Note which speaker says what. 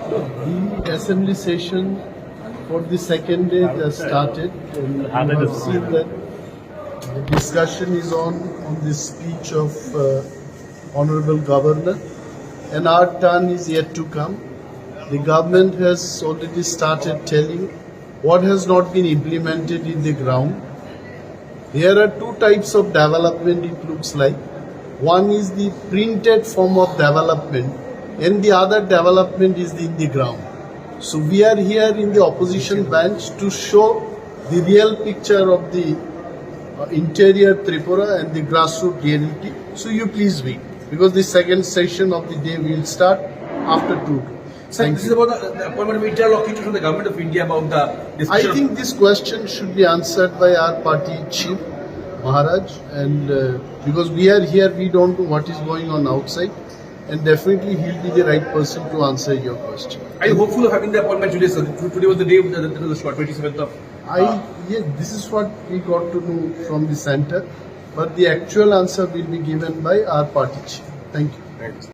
Speaker 1: The assembly session for the second day just started, and you have seen that the discussion is on the speech of Honorable Governor, and our turn is yet to come. The government has already started telling what has not been implemented in the ground. There are two types of development, it looks like. One is the printed form of development, and the other development is in the ground. So we are here in the opposition bench to show the real picture of the interior Tripura and the grassroots reality. So you please wait, because the second session of the day will start after 2.
Speaker 2: Sir, this is about the appointment of interlocutor from the government of India about the discussion.
Speaker 1: I think this question should be answered by our party chief, Maharaj, and because we are here, we don't know what is going on outside, and definitely he'll be the right person to answer your question.
Speaker 2: Are you hopeful of having the appointment today, sir? Today was the day, that was the 27th of...
Speaker 1: Yes, this is what we got to know from the center, but the actual answer will be given by our party chief. Thank you.
Speaker 2: Thanks.